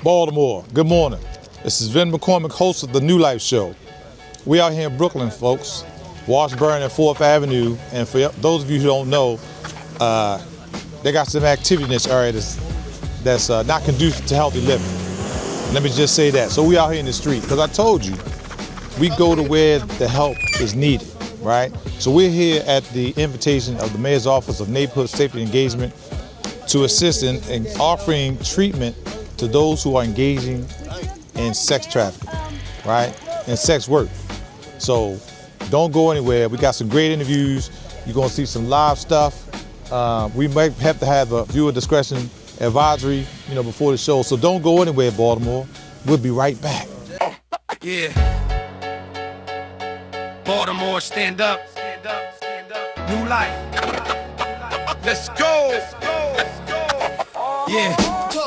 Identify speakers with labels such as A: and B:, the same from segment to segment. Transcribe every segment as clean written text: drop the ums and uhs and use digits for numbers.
A: Baltimore, good morning. This is Vin McCormick, host of the New Life Show. We out here in Brooklyn, folks. Washburn and 4th Avenue. And for those of you who don't know, they got some activity in this area that's not conducive to healthy living. Let me just say that. So we out here in the street, because I told you, we go to where the help is needed, right? So we're here at the invitation of the Mayor's Office of Neighborhood Safety and Engagement to assist in offering treatment to those who are engaging in sex trafficking, right? And sex work. So don't go anywhere. We got some great interviews. You're gonna see some live stuff. We might have to have a viewer discretion advisory, before the show. So don't go anywhere, Baltimore. We'll be right back.
B: Yeah. Baltimore, stand up. Stand up, stand up. New life. Let's go. Yeah.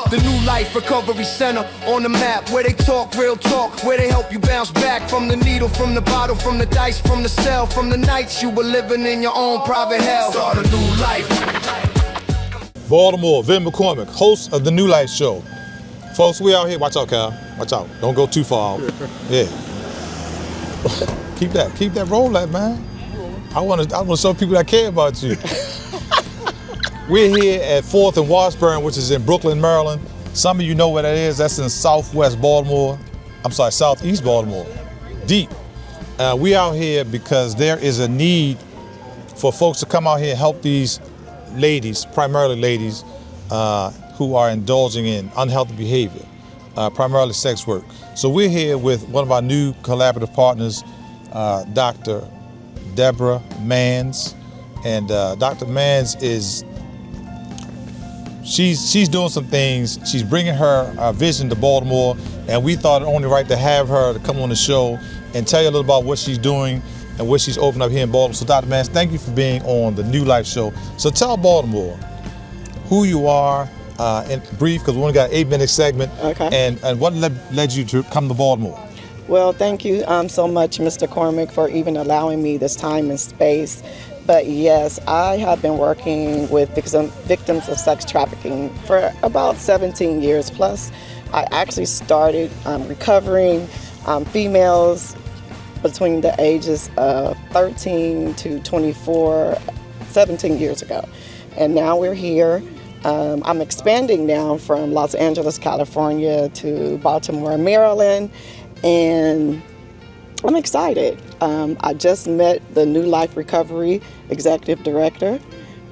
B: The New Life Recovery Center on the map, where they talk real talk, where they help you bounce back from the needle, from the bottle, from the dice, from the cell, from the nights you were living in your own private hell. Start a new life.
A: Baltimore, Vin McCormick, host of the New Life Show. Folks, we out here. Watch out, Cal. Watch out. Don't go too far out. Yeah. keep that roll that, man. I want to show people that care about you. We're here at 4th and Washburn, which is in Brooklyn, Maryland. Some of you know where that is. That's in southeast Baltimore. Deep. We out here because there is a need for folks to come out here and help these ladies, primarily ladies, who are indulging in unhealthy behavior, primarily sex work. So we're here with one of our new collaborative partners, Dr. Deborah Manns. And Dr. Manns is, she's doing some things. She's bringing her vision to Baltimore, and we thought it only right to have her to come on the show and tell you a little about what she's doing and what she's opened up here in Baltimore. So Dr. Manns, thank you for being on the New Life Show. So tell Baltimore who you are in brief, because we only got an 8-minute segment.
C: Okay.
A: And what led you to come to Baltimore?
C: Well, thank you so much, Mr. Cormick, for even allowing me this time and space. But yes, I have been working with victims of sex trafficking for about 17 years plus. I actually started recovering females between the ages of 13 to 24, 17 years ago. And now we're here. I'm expanding now from Los Angeles, California to Baltimore, Maryland, and I'm excited. I just met the New Life Recovery Executive Director,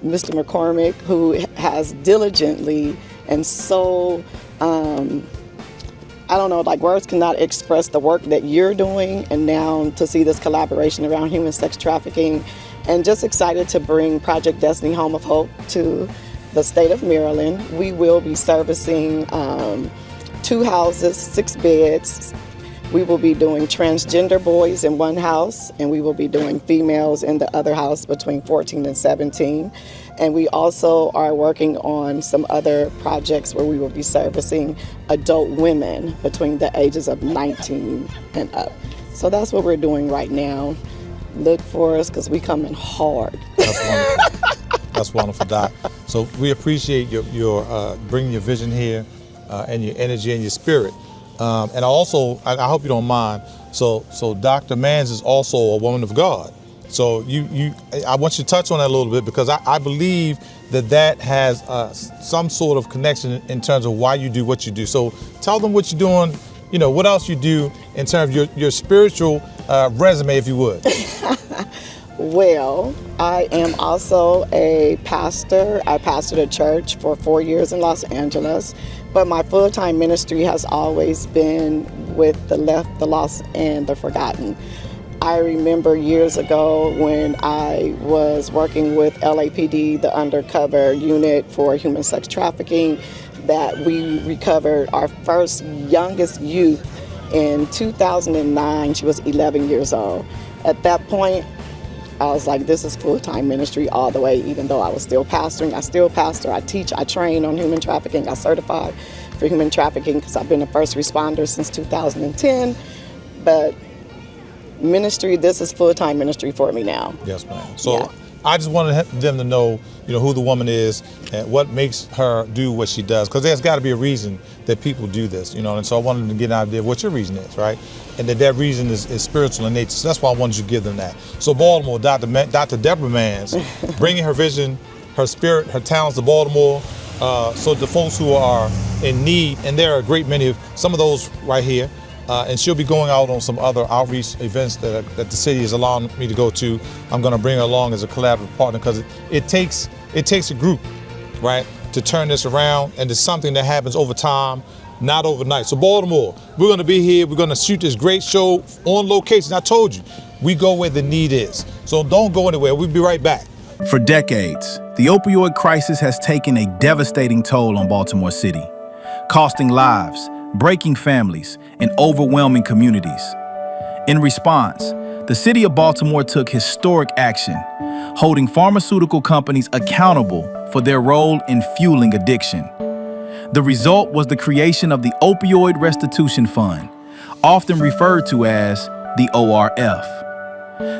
C: Mr. McCormick, who has diligently and so, words cannot express the work that you're doing, and now to see this collaboration around human sex trafficking, and just excited to bring Project Destiny Home of Hope to the state of Maryland. We will be servicing 2 houses, 6 beds. We will be doing transgender boys in one house, and we will be doing females in the other house between 14 and 17. And we also are working on some other projects where we will be servicing adult women between the ages of 19 and up. So that's what we're doing right now. Look for us, because we coming hard.
A: That's wonderful. That's wonderful, Doc. So we appreciate your bringing your vision here and your energy and your spirit. And I hope you don't mind. So Dr. Manns is also a woman of God. So I want you to touch on that a little bit, because I believe that has some sort of connection in terms of why you do what you do. So tell them what you're doing, what else you do in terms of your spiritual resume, if you would.
C: Well, I am also a pastor. I pastored a church for 4 years in Los Angeles, but my full-time ministry has always been with the left, the lost, and the forgotten. I remember years ago when I was working with LAPD, the undercover unit for human sex trafficking, that we recovered our first youngest youth in 2009. She was 11 years old. At that point, I was like, this is full-time ministry all the way, even though I was still pastoring. I still pastor, I teach, I train on human trafficking. I certified for human trafficking because I've been a first responder since 2010. But ministry, this is full-time ministry for me now.
A: Yes, ma'am. So I just wanted them to know, who the woman is and what makes her do what she does. Because there's got to be a reason that people do this, and so I wanted to get an idea of what your reason is, right? And that reason is spiritual in nature. So that's why I wanted you to give them that. So Baltimore, Dr. Deborah Mans, bringing her vision, her spirit, her talents to Baltimore. So the folks who are in need, and there are a great many of some of those right here, and she'll be going out on some other outreach events that the city is allowing me to go to. I'm going to bring her along as a collaborative partner because it takes a group, right, to turn this around, and it's something that happens over time, not overnight. So Baltimore, we're going to be here. We're going to shoot this great show on location. I told you, we go where the need is. So don't go anywhere. We'll be right back.
D: For decades, the opioid crisis has taken a devastating toll on Baltimore City, costing lives, breaking families, and overwhelming communities. In response, the city of Baltimore took historic action, holding pharmaceutical companies accountable for their role in fueling addiction. The result was the creation of the Opioid Restitution Fund, often referred to as the ORF.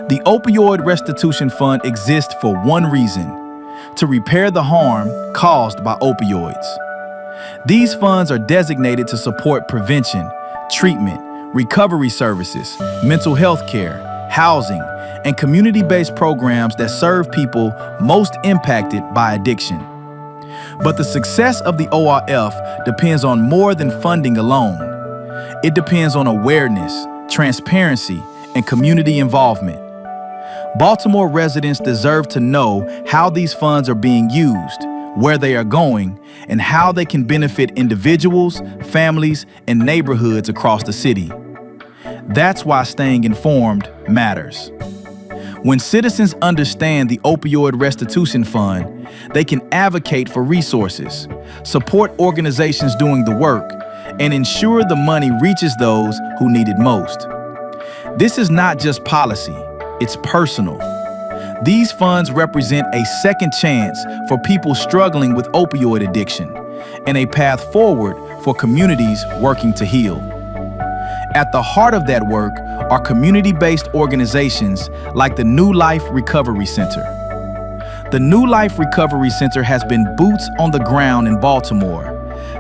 D: The Opioid Restitution Fund exists for one reason: to repair the harm caused by opioids. These funds are designated to support prevention, treatment, recovery services, mental health care, housing, and community-based programs that serve people most impacted by addiction. But the success of the ORF depends on more than funding alone. It depends on awareness, transparency, and community involvement. Baltimore residents deserve to know how these funds are being used, where they are going, and how they can benefit individuals, families, and neighborhoods across the city. That's why staying informed matters. When citizens understand the Opioid Restitution Fund, they can advocate for resources, support organizations doing the work, and ensure the money reaches those who need it most. This is not just policy, it's personal. These funds represent a second chance for people struggling with opioid addiction and a path forward for communities working to heal. At the heart of that work are community-based organizations like the New Life Recovery Center. The New Life Recovery Center has been boots on the ground in Baltimore,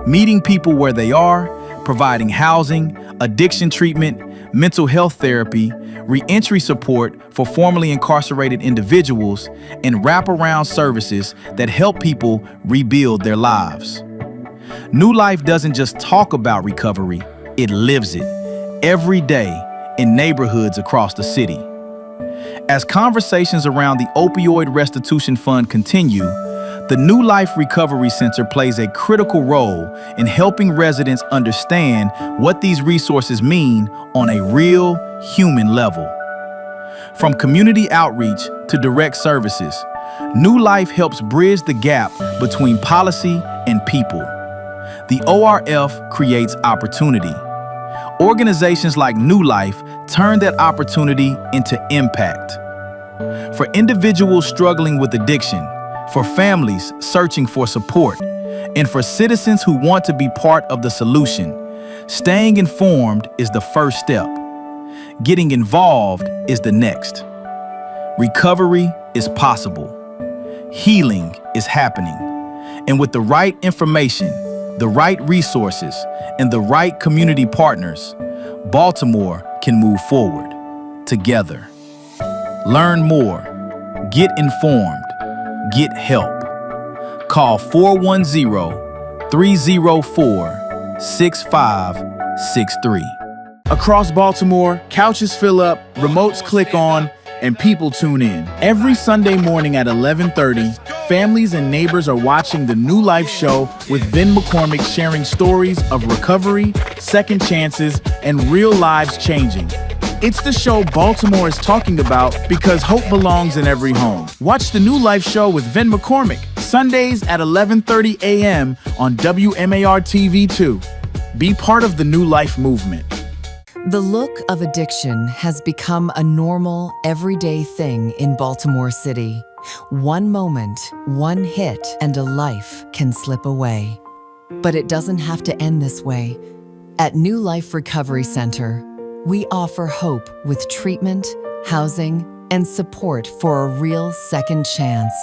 D: meeting people where they are, providing housing, addiction treatment, mental health therapy, re-entry support for formerly incarcerated individuals, and wraparound services that help people rebuild their lives. New Life doesn't just talk about recovery, it lives it every day in neighborhoods across the city. As conversations around the Opioid Restitution Fund continue, the New Life Recovery Center plays a critical role in helping residents understand what these resources mean on a real human level. From community outreach to direct services, New Life helps bridge the gap between policy and people. The ORF creates opportunity. Organizations like New Life turn that opportunity into impact. For individuals struggling with addiction, for families searching for support, and for citizens who want to be part of the solution, staying informed is the first step. Getting involved is the next. Recovery is possible. Healing is happening. And with the right information, the right resources, and the right community partners, Baltimore can move forward together. Learn more. Get informed. Get help. Call 410-304-6563. Across Baltimore, couches fill up, remotes click on, and people tune in. Every Sunday morning at 11:30, families and neighbors are watching the New Life show with Vin McCormick sharing stories of recovery, second chances, and real lives changing. It's the show Baltimore is talking about because hope belongs in every home. Watch the New Life show with Vin McCormick, Sundays at 11:30 a.m. on WMAR TV2. Be part of the New Life movement.
E: The look of addiction has become a normal, everyday thing in Baltimore City. One moment, one hit, and a life can slip away. But it doesn't have to end this way. At New Life Recovery Center, we offer hope with treatment, housing, and support for a real second chance.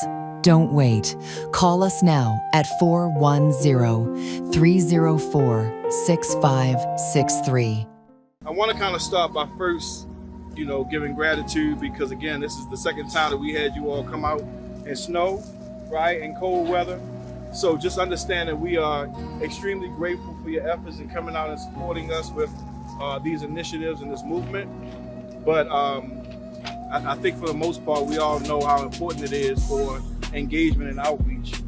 E: Don't wait. Call us now at 410-304-6563.
F: I want to kind of start by first, giving gratitude because, again, this is the second time that we had you all come out in snow, right, and cold weather. So just understand that we are extremely grateful for your efforts in coming out and supporting us with these initiatives and this movement. But I think for the most part, we all know how important it is for engagement and outreach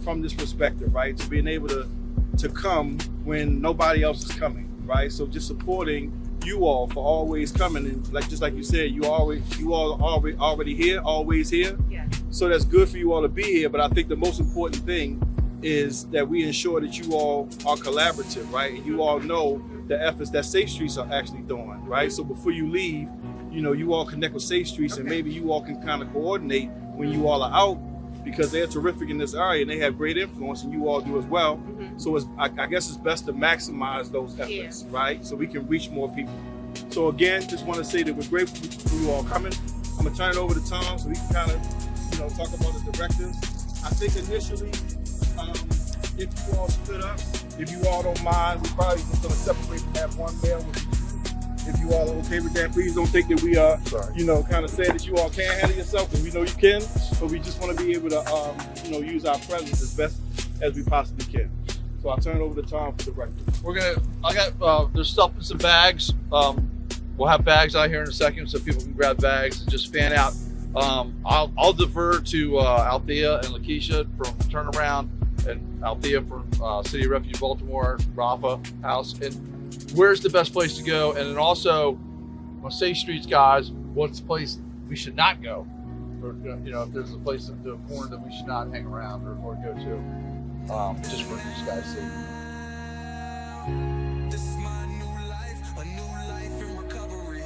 F: from this perspective, right? To being able to come when nobody else is coming. Right, so just supporting you all for always coming, and just like you said, you all already here, always here. Yeah. So that's good for you all to be here. But I think the most important thing is that we ensure that you all are collaborative, right? And you all know the efforts that Safe Streets are actually doing, right? So before you leave, you all connect with Safe Streets, and maybe you all can kind of coordinate when you all are out, because they're terrific in this area and they have great influence, and you all do as well. Mm-hmm. So I guess it's best to maximize those efforts, right? So we can reach more people. So again, just want to say that we're grateful for you all coming. I'm gonna turn it over to Tom so he can kind of, talk about the directives. I think initially, if you all split up, if you all don't mind, we're probably just gonna separate and have one mail with you. If you all are okay with that, please don't think that we are, kind of saying that you all can't handle yourself, because we know you can, but we just want to be able to, use our presence as best as we possibly can. So I'll turn it over to Tom for the record.
G: There's stuff in some bags. We'll have bags out here in a second so people can grab bags and just fan out. I'll defer to Althea and Lakeisha from Turnaround, and Althea from City of Refuge Baltimore, Rafa House, and where's the best place to go, and then also on Safe Streets guys, what's the place we should not go, or if there's a place in the corner that we should not hang around or go to, just for these guys' sake.
B: This is my new life, a new life in recovery.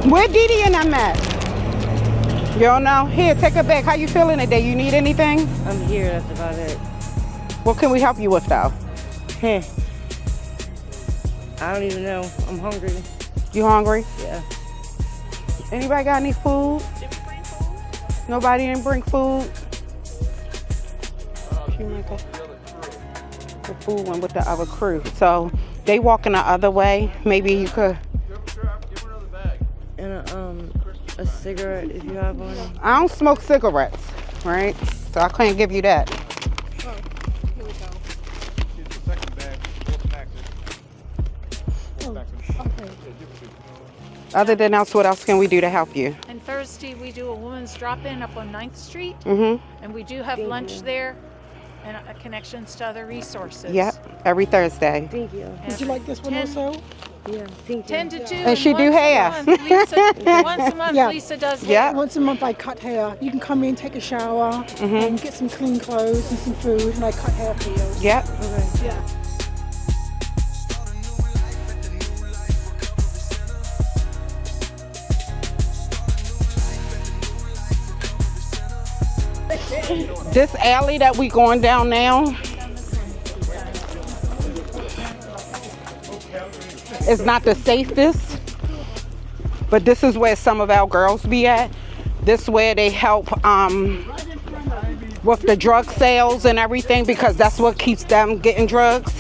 H: Where Didi and I'm at? You don't know? Here, take a bag. How you feeling today? You need anything?
I: I'm here, that's about it.
H: What can we help you with though?
I: I don't even know. I'm hungry.
H: You hungry?
I: Yeah.
H: Anybody got any food?
J: Did we bring food?
H: Nobody didn't bring food? The food went with the other crew. So they walking the other way. Maybe you could.
I: And a cigarette if you have one.
H: I don't smoke cigarettes, right? So I can't give you that.
J: Oh, here we go. Okay.
H: Other than else, what else can we do to help you?
J: And Thursday we do a women's drop-in up on 9th Street.
H: Mm-hmm.
J: And we do have lunch there and connections to other resources.
H: Yep, every Thursday.
I: Thank you.
J: Would you like this one also?
I: Yeah, thank you.
J: 10 to 2.
H: And she do hair.
J: Once a month,
K: Yeah.
J: Lisa does hair.
H: Yeah.
K: Once a month I cut hair. You can come in, take a shower, and get some clean clothes and some food, and I cut hair for you.
H: Yep.
K: Okay. Yeah.
H: This alley that we going down now is not the safest, but this is where some of our girls be at. This where they help with the drug sales and everything, because that's what keeps them getting drugs.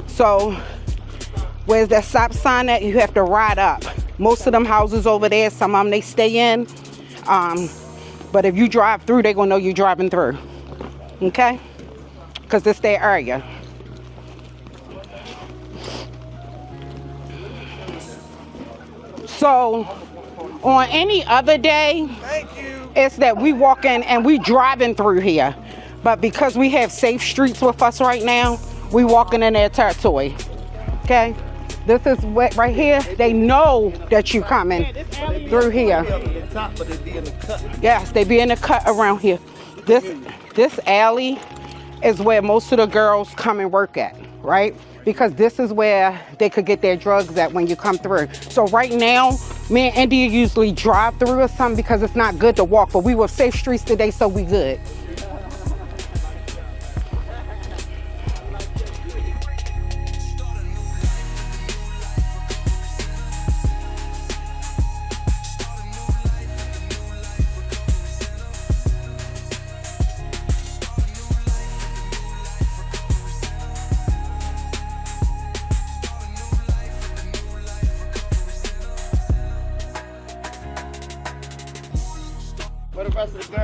H: So where's that stop sign at? You have to ride up. Most of them houses over there, some of them they stay in. But if you drive through, they're gonna know you're driving through, okay? Because it's their area. So on any other day, it's that we walking and we driving through here. But because we have Safe Streets with us right now, we walking in their territory, okay? This is what right here. They know that you coming through here. Yes, they be in the cut around here. This alley is where most of the girls come and work at, right? Because this is where they could get their drugs at when you come through. So right now, me and India usually drive through or something because it's not good to walk, but we were safe streets today, so we good.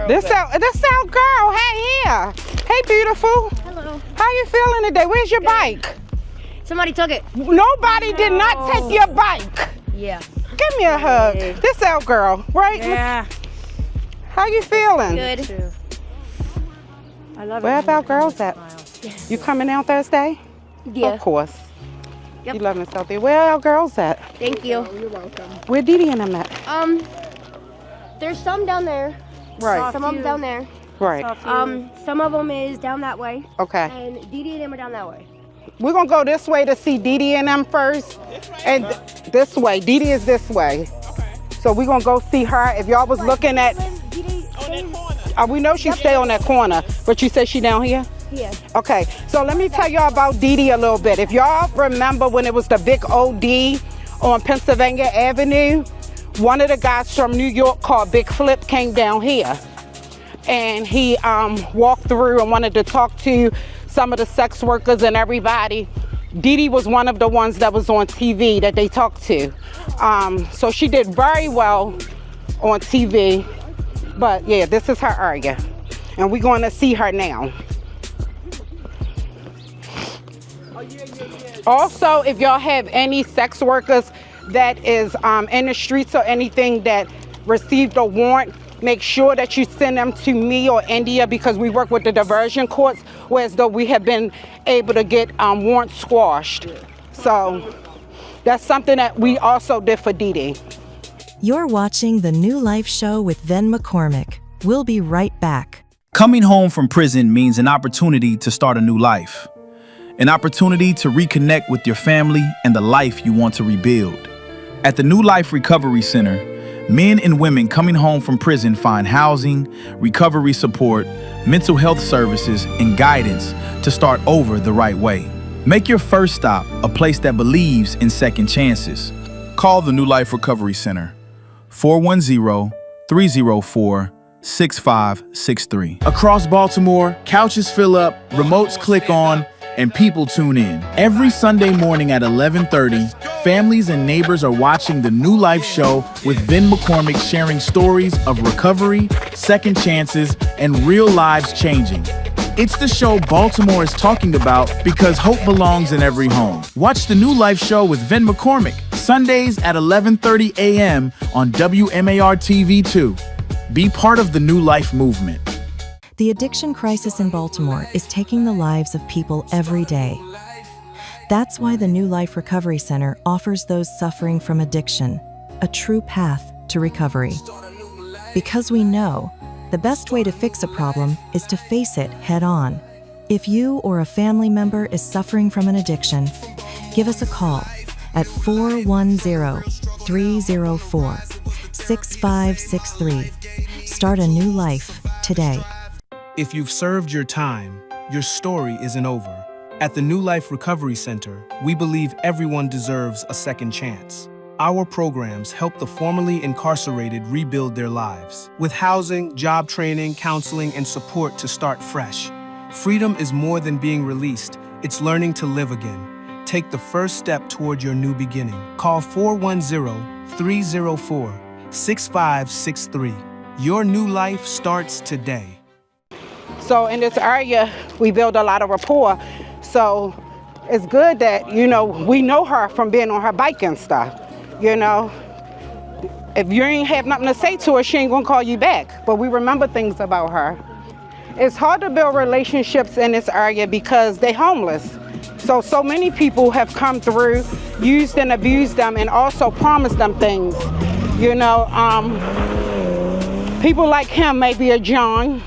H: This our girl. Hey, here. Hey, beautiful.
L: Hello.
H: How you feeling today? Where's your bike?
L: Somebody took it.
H: Nobody did not take your bike.
L: Yeah.
H: Give me a hug. This our girl, right?
L: Yeah.
H: How you feeling?
L: Good. I love
H: Where our girls at? You coming out Thursday?
L: Yeah.
H: Of course.
L: Yep.
H: You love Miss Healthy. Where our girls at?
L: Thank you.
K: You're welcome.
H: Where Dee Dee and them at?
L: There's some down there.
H: Right.
L: Some of them down there.
H: Right.
L: Some of them is down that way.
H: Okay.
L: And Dee Dee and them are down that way.
H: We're gonna go this way to see Dee Dee and them first. And this way. Dee Dee is this way. Okay. So we're gonna go see her. If y'all was looking at, we know she stay on that corner, but you said she down here?
L: Yeah.
H: Okay, so let me tell y'all about Dee Dee a little bit. If y'all remember when it was the big OD on Pennsylvania Avenue, one of the guys from New York called Big Flip came down here. And he walked through and wanted to talk to some of the sex workers and everybody. Dee Dee was one of the ones that was on TV that they talked to. So she did very well on TV. But yeah, this is her area. And we're going to see her now. Also, if y'all have any sex workers that is in the streets or anything that received a warrant, make sure that you send them to me or India, because we work with the diversion courts, whereas though we have been able to get warrants squashed. So that's something that we also did for Dee Dee.
E: You're watching The New Life Show with Ven McCormick. We'll be right back.
D: Coming home from prison means an opportunity to start a new life. An opportunity to reconnect with your family and the life you want to rebuild. At the New Life Recovery Center, men and women coming home from prison find housing, recovery support, mental health services, and guidance to start over the right way. Make your first stop a place that believes in second chances. Call the New Life Recovery Center, 410-304-6563. Across Baltimore, couches fill up, remotes click on, and people tune in. Every Sunday morning at 11:30, families and neighbors are watching the New Life Show with Ven McCormick sharing stories of recovery, second chances, and real lives changing. It's the show Baltimore is talking about because hope belongs in every home. Watch the New Life Show with Ven McCormick, Sundays at 11:30 a.m. on WMAR TV2. Be part of the New Life movement.
E: The addiction crisis in Baltimore is taking the lives of people every day. That's why the New Life Recovery Center offers those suffering from addiction a true path to recovery. Because we know the best way to fix a problem is to face it head on. If you or a family member is suffering from an addiction, give us a call at 410-304-6563. Start a new life today.
M: If you've served your time, your story isn't over. At the New Life Recovery Center, we believe everyone deserves a second chance. Our programs help the formerly incarcerated rebuild their lives with housing, job training, counseling, and support to start fresh. Freedom is more than being released, it's learning to live again. Take the first step toward your new beginning. Call 410-304-6563. Your new life starts today.
H: So in this area, we build a lot of rapport. So it's good that, we know her from being on her bike and stuff. If you ain't have nothing to say to her, she ain't gonna call you back. But we remember things about her. It's hard to build relationships in this area because they're homeless. So many people have come through, used and abused them, and also promised them things. You know, people like him, maybe a John,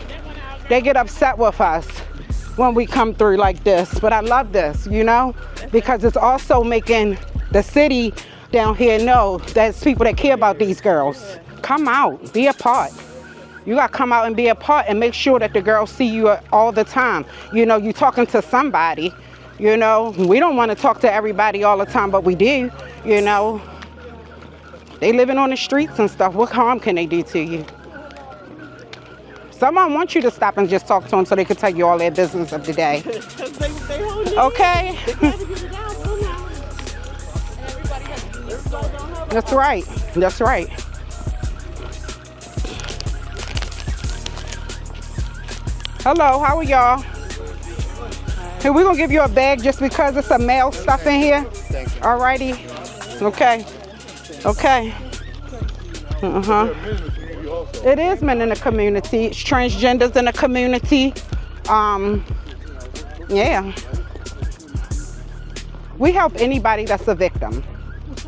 H: they get upset with us when we come through like this. But I love this, you know, because it's also making the city down here know there's people that care about these girls. Come out, be a part. You gotta come out and be a part and make sure that the girls see you all the time. You know, you talking to somebody, you know. We don't wanna talk to everybody all the time, but we do, you know. They living on the streets and stuff. What harm can they do to you? Someone wants you to stop and just talk to them so they can tell you all their business of the day. Okay? That's right. That's right. Hello, how are y'all? Hey, we're gonna give you a bag just because it's a male stuff in here. Alrighty. Okay. Okay. It is men in the community. It's transgenders in the community. Yeah. We help anybody that's a victim.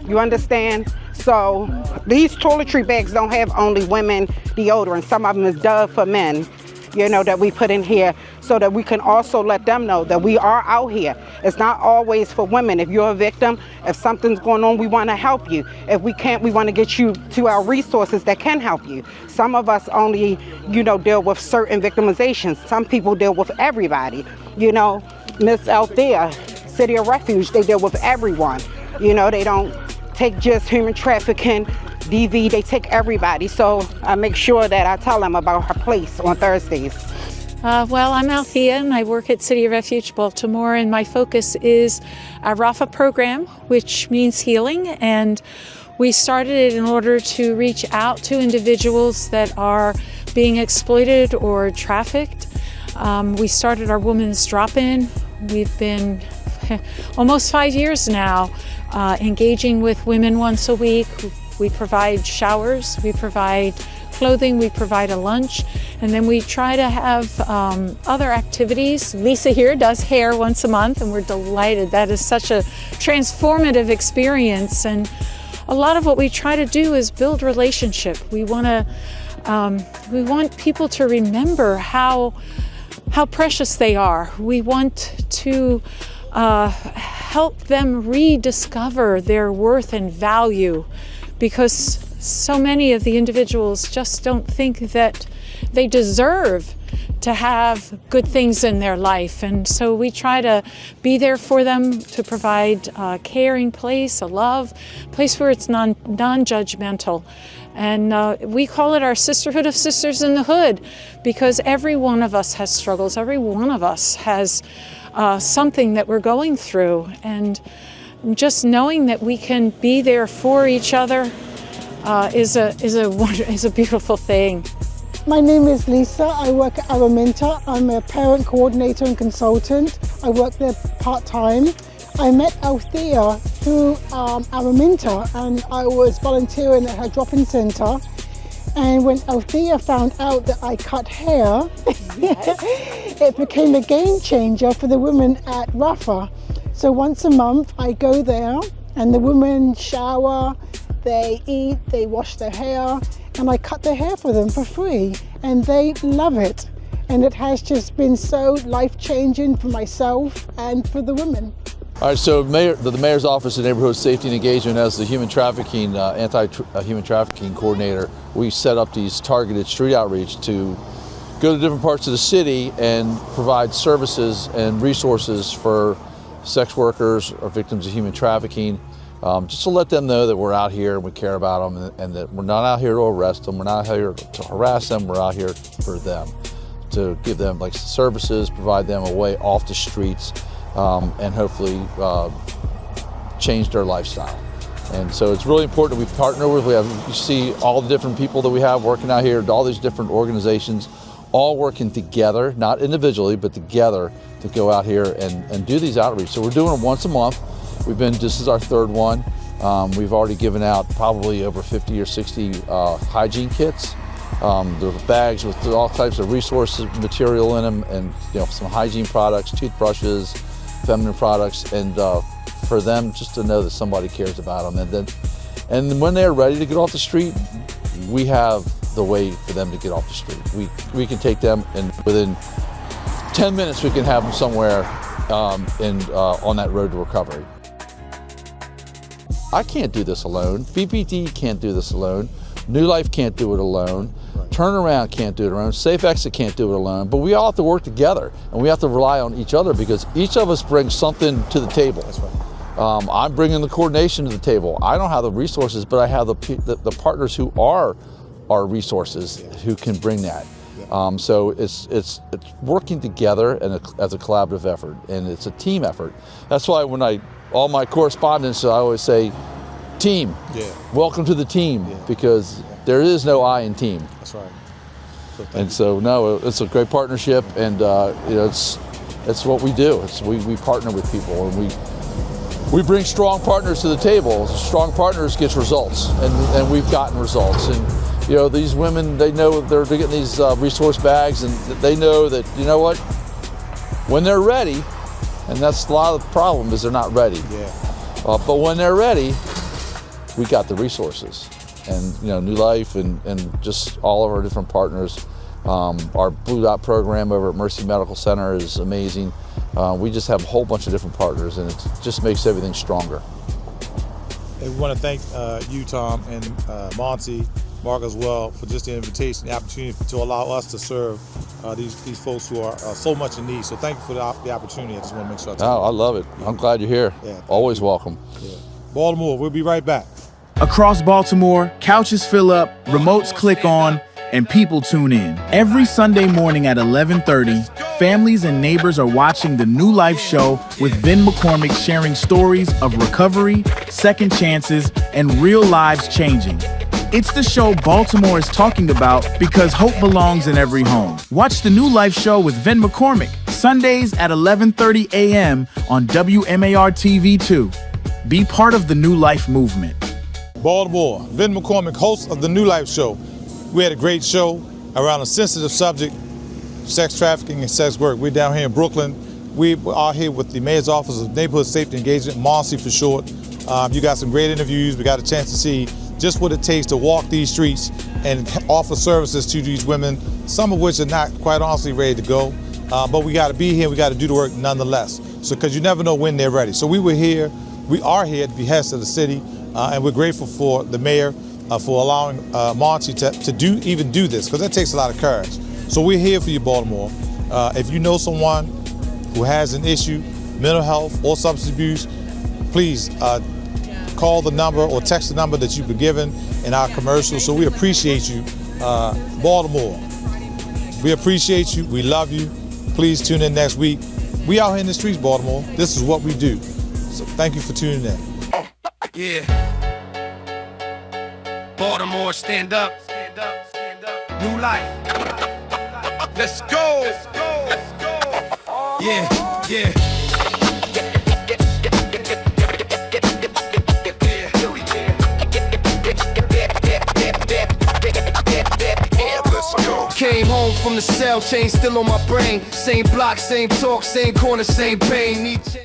H: You understand? So these toiletry bags don't have only women deodorant. Some of them is Dove for men, you know, that we put in here so that we can also let them know that we are out here. It's not always for women. If you're a victim, if something's going on, we want to help you. If we can't, we want to get you to our resources that can help you. Some of us only, you know, deal with certain victimizations. Some people deal with everybody. You know, Miss Althea, City of Refuge, they deal with everyone. You know, they don't take just human trafficking, DV, they take everybody. So I make sure that I tell them about her place on Thursdays.
J: Well, I'm Althea and I work at City of Refuge, Baltimore, and my focus is our RAFA program, which means healing. And we started it in order to reach out to individuals that are being exploited or trafficked. We started our Women's Drop-In. We've been almost 5 years now engaging with women once a week. We provide showers, we provide clothing, we provide a lunch, and then we try to have other activities. Lisa here does hair once a month, and we're delighted. That is such a transformative experience, and a lot of what we try to do is build relationship. We want people to remember how precious they are. We want to help them rediscover their worth and value, because so many of the individuals just don't think that they deserve to have good things in their life. And so we try to be there for them, to provide a caring place, a love, place where it's non-judgmental. And we call it our Sisterhood of Sisters in the Hood, because every one of us has struggles. Every one of us has something that we're going through. And just knowing that we can be there for each other is a beautiful thing.
K: My name is Lisa. I work at Araminta. I'm a parent coordinator and consultant. I work there part-time. I met Althea through Araminta, and I was volunteering at her drop-in center. And when Althea found out that I cut hair, it became a game changer for the women at RAFA. So once a month I go there and the women shower, they eat, they wash their hair, and I cut their hair for them for free, and they love it. And it has just been so life-changing for myself and for the women.
G: All right, so the Mayor's Office of Neighborhood Safety and Engagement, as the human trafficking, anti-human trafficking coordinator, we set up these targeted street outreach to go to different parts of the city and provide services and resources for sex workers or victims of human trafficking, just to let them know that we're out here and we care about them, and that we're not out here to arrest them, we're not out here to harass them, we're out here for them, to give them like services, provide them a way off the streets, and hopefully change their lifestyle. And so it's really important that we partner with, you see all the different people that we have working out here, all these different organizations, all working together, not individually, but together to go out here and do these outreach. So we're doing them once a month. This is our third one. We've already given out probably over 50 or 60 hygiene kits. There's bags with all types of resources, material in them, and some hygiene products, toothbrushes, feminine products, and for them just to know that somebody cares about them. And when they're ready to get off the street, we have the way for them to get off the street. We can take them, and within 10 minutes we can have them somewhere on that road to recovery. I can't do this alone. BPD can't do this alone. New Life can't do it alone. Turnaround can't do it alone. Safe Exit can't do it alone. But we all have to work together, and we have to rely on each other because each of us brings something to the table. That's right. I'm bringing the coordination to the table. I don't have the resources, but I have the partners who are our resources who can bring that. So it's working together and as a collaborative effort, and it's a team effort. That's why when all my correspondence, I always say, team. Welcome to the team, because there is no I in team.
A: That's right.
G: So no, it's a great partnership, and it's what we do. We partner with people, and we bring strong partners to the table. Strong partners gets results, and we've gotten results. And these women, they know they're getting these resource bags, and they know that, what, when they're ready, and that's a lot of the problem is they're not ready. But when they're ready, we got the resources. And New Life and just all of our different partners. Our Blue Dot program over at Mercy Medical Center is amazing. We just have a whole bunch of different partners, and it just makes everything stronger.
A: And we want to thank you, Tom, and Monty, Mark as well, for just the invitation, the opportunity to allow us to serve these folks who are so much in need. So thank you for the opportunity. I just want to make sure.
G: I love it. I'm glad you're here. Always welcome.
A: Baltimore, we'll be right back.
D: Across Baltimore, couches fill up, remotes click on, and people tune in. Every Sunday morning at 11:30, families and neighbors are watching the New Life show with Vin McCormick sharing stories of recovery, second chances, and real lives changing. It's the show Baltimore is talking about because hope belongs in every home. Watch the New Life show with Vin McCormick, Sundays at 11:30 a.m. on WMAR TV2. Be part of the New Life movement.
A: Baltimore, Vin McCormick, host of the New Life show. We had a great show around a sensitive subject, sex trafficking and sex work. We're down here in Brooklyn. We are here with the Mayor's Office of Neighborhood Safety Engagement, MONSE for short. You got some great interviews. We got a chance to see just what it takes to walk these streets and offer services to these women, some of which are not quite honestly ready to go. But we got to be here. We got to do the work nonetheless. So, because you never know when they're ready. So we are here at the behest of the city, and we're grateful for the mayor for allowing MONSE to do this, because that takes a lot of courage. So we're here for you, Baltimore. If you know someone who has an issue, mental health or substance abuse, please call the number or text the number that you've been given in our commercial. So we appreciate you, Baltimore. We appreciate you. We love you. Please tune in next week. We out here in the streets, Baltimore. This is what we do. So thank you for tuning in.
B: Yeah. Baltimore, stand up. New Life. Let's go. Yeah. Came home from the cell, chain still on my brain. Same block, same talk, same corner, same pain. Need change.